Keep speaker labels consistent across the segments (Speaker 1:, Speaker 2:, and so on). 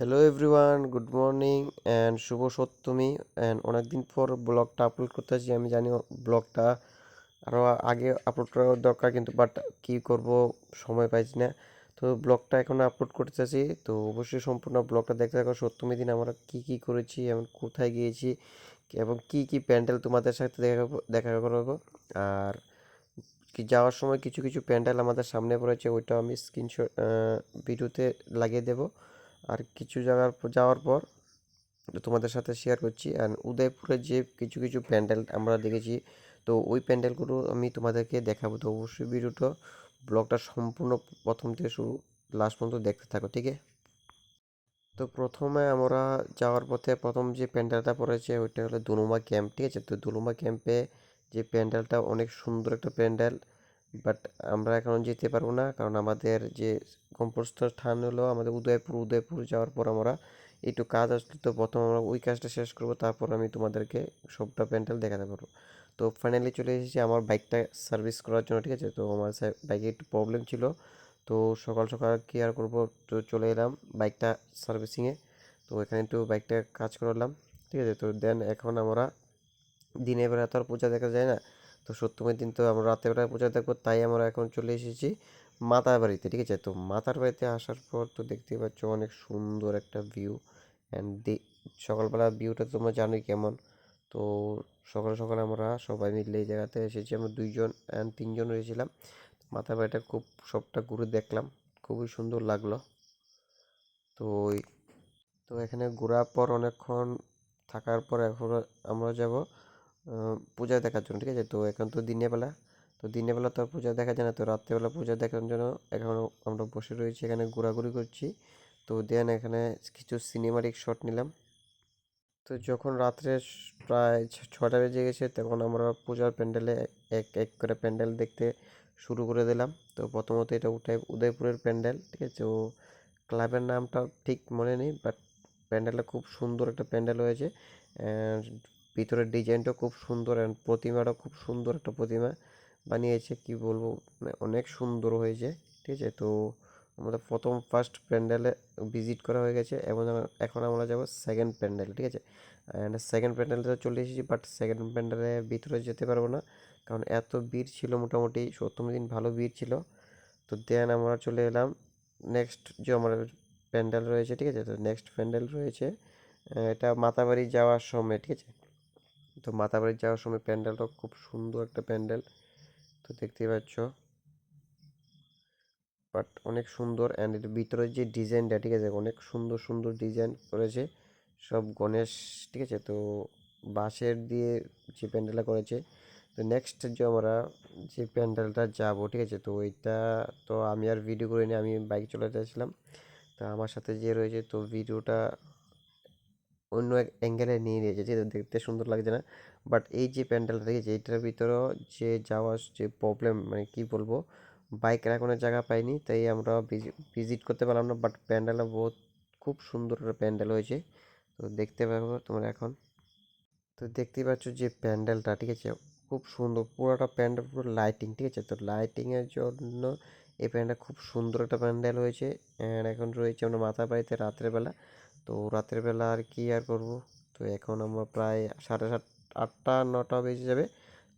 Speaker 1: Hello everyone, good morning and শুভ সপ্তমী। And অনেকদিন পর ব্লগটা আপলোড করতে আসছি। আমি জানি ব্লগটা আরও আগে আপলোড করার দরকার, কিন্তু বাট কী করব, সময় পাইছি না। তো ব্লগটা এখন আপলোড করতে চাচ্ছি। তো অবশ্যই সম্পূর্ণ ব্লগটা দেখতে থাকো। সপ্তমী দিন আমরা কী করেছি এবং কোথায় গিয়েছি এবং কী প্যান্ডেল তোমাদের সাথে দেখা করবো। আর কি যাওয়ার সময় কিছু কিছু প্যান্ডেল আমাদের সামনে পড়েছে, ওইটাও আমি স্ক্রিনশট ভিডিওতে লাগিয়ে দেব। আর কিছু জায়গার যাওয়ার পর তোমাদের সাথে শেয়ার করছি। আর উদয়পুরে যে কিছু কিছু প্যান্ডেল আমরা দেখেছি, তো ওই প্যান্ডেলগুলো আমি তোমাদেরকে দেখাবো। তো অবশ্যই ভিডিওটা ব্লগটা সম্পূর্ণ প্রথম থেকে শুরু লাস্ট পর্যন্ত দেখতে থাকো, ঠিক আছে? তো প্রথমে আমরা যাওয়ার পথে প্রথম যে প্যান্ডেলটা পড়েছে ওইটা হলো দুলুমা ক্যাম্প, ঠিক আছে? তো দুলুমা ক্যাম্পে যে প্যান্ডেলটা অনেক সুন্দর একটা প্যান্ডেল, বাট আমরা এখন যেতে পারবো না, কারণ আমাদের যে গন্তব্য স্থান হলো আমাদের উদয়পুর যাওয়ার পর আমরা একটু কাজ আসলে, তো প্রথম আমরা ওই কাজটা শেষ করবো, তারপর আমি তোমাদেরকে সবটা প্যান্ডেল দেখাতে পারবো। তো ফাইনালি চলে এসেছি আমার বাইকটা সার্ভিস করার জন্য, ঠিক আছে? তো আমার বাইকে একটু প্রবলেম ছিল, তো সকাল সকাল কি আর করবো, তো চলে এলাম বাইকটা সার্ভিসিংয়ে। তো এখানে একটু বাইকটা কাজ করালাম, ঠিক আছে? তো দেন এখন আমরা দিনের বেলা তো আর পূজা দেখা যায় না, তো সপ্তমীর দিন তো আমরা রাতের বেলা পূজা দেখবো, তাই আমরা এখন চলে এসেছি মাতার বাড়িতে, ঠিক আছে? তো মাতার বাড়িতে আসার পর তো দেখতেই পাচ্ছ অনেক সুন্দর একটা ভিউ। অ্যান্ড সকালবেলা ভিউটা তো তোমরা জানোই কেমন। তো সকাল সকাল আমরা সবাই মিলে এই জায়গাতে এসেছি, আমরা 2জন অ্যান্ড 3জন হয়েছিলাম। মাতার বাড়িটা খুব সবটা ঘুরে দেখলাম, খুবই সুন্দর লাগলো। তো তো এখানে ঘোরার পর অনেকক্ষণ থাকার পর এখন আমরা যাব পূজা দেখার জন্য, ঠিক আছে? তো এখন তো দিনের বেলা, তো দিনের বেলা তো আর পূজা দেখা যায় না, তো রাত্রেবেলা পূজা দেখার জন্য এখন আমরা বসে রয়েছি এখানে, ঘোরাঘুরি করছি। তো দেন এখানে কিছু সিনেমাটিক শট নিলাম। তো যখন রাত্রে প্রায় 6টা বেজে গেছে, তখন আমরা পূজার প্যান্ডেলে এক এক করে প্যান্ডেল দেখতে শুরু করে দিলাম। তো প্রথমত এটা উদয়পুরের প্যান্ডেল, ঠিক আছে? ও ক্লাবের নামটা ঠিক মনে নেই, বাট প্যান্ডেলটা খুব সুন্দর একটা প্যান্ডেল হয়েছে। অ্যান্ড ভিতরের ডিজাইনটাও খুব সুন্দর, অ্যান্ড প্রতিমাটাও খুব সুন্দর একটা প্রতিমা বানিয়েছে, কি বলবো, মানে অনেক সুন্দর হয়েছে, ঠিক আছে? তো আমাদের প্রথম ফার্স্ট প্যান্ডেলে ভিজিট করা হয়ে গেছে, এবং এখন আমরা যাব সেকেন্ড প্যান্ডেল, ঠিক আছে? অ্যান্ড সেকেন্ড প্যান্ডেলে চলে এসেছি, বাট সেকেন্ড প্যান্ডেলে ভিতরে যেতে পারবো না, কারণ এত ভিড় ছিল, মোটামুটি সপ্তমী দিন ভালো ভিড় ছিল। তো দেন আমরা চলে এলাম নেক্সট যে আমার প্যান্ডেল রয়েছে, ঠিক আছে? তো নেক্সট প্যান্ডেল রয়েছে এটা মাতাবাড়ি যাওয়ার সময়, ঠিক আছে? তো মাতাবাড়ি যাওয়ার সময় প্যান্ডেলটা খুব সুন্দর একটা প্যান্ডেল, তো দেখতেই পাচ্ছ, বাট অনেক সুন্দর। অ্যান্ড এর ভিতরে যে ডিজাইনটা, ঠিক আছে, অনেক সুন্দর সুন্দর ডিজাইন করেছে সব গণেশ, ঠিক আছে? তো বাঁশের দিয়ে যে প্যান্ডেলটা করেছে। তো নেক্সট যে আমরা যে প্যান্ডেলটা যাব, ঠিক আছে? তো ওইটা তো আমি আর ভিডিও করিনি, আমি বাইক চলে যাচ্ছিলাম। তো আমার সাথে যে রয়েছে, তো ভিডিওটা অন্য এক অ্যাঙ্গেলে নিয়ে নিয়েছে, যেটা দেখতে সুন্দর লাগছে না। বাট এই যে প্যান্ডেলটা দেখেছি, এইটার ভিতরেও যে যাওয়ার যে প্রবলেম, মানে কি বলবো, বাইক রাখানোর জায়গা পাইনি, তাই আমরা ভিজিট করতে পারলাম না। বাট প্যান্ডেলটা বহুত খুব সুন্দর একটা প্যান্ডেল হয়েছে, তো দেখতে পারবো তোমরা এখন। তো দেখতেই পাচ্ছ যে প্যান্ডেলটা, ঠিক আছে, খুব সুন্দর, পুরোটা প্যান্ডেল পুরো লাইটিং, ঠিক আছে? তো লাইটিংয়ের জন্য এই প্যান্ডেলটা খুব সুন্দর একটা প্যান্ডেল হয়েছে। অ্যান্ড এখন রয়েছে আমরা মাতার বাড়িতে রাতের বেলা। তো রাতের বেলা আর কি আর করব, তো এখন আমরা প্রায় 7:30 8টা 9টা বেজে যাবে।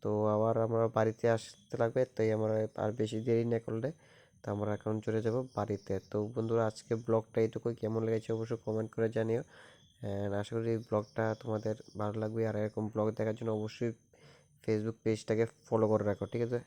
Speaker 1: তো আবার আমরা বাড়িতে আসতে লাগবে, তাই আমরা আর বেশি দেরি না করলে, তো আমরা এখন চলে যাব বাড়িতে। তো বন্ধুরা, আজকে ব্লগটা এইটুকুই, কেমন লেগেছে অবশ্যই কমেন্ট করে জানিও। অ্যান্ড আশা করি এই ব্লগটা তোমাদের ভালো লাগবে, আর এরকম ব্লগ দেখার জন্য অবশ্যই ফেসবুক পেজটাকে ফলো করে রাখো, ঠিক আছে?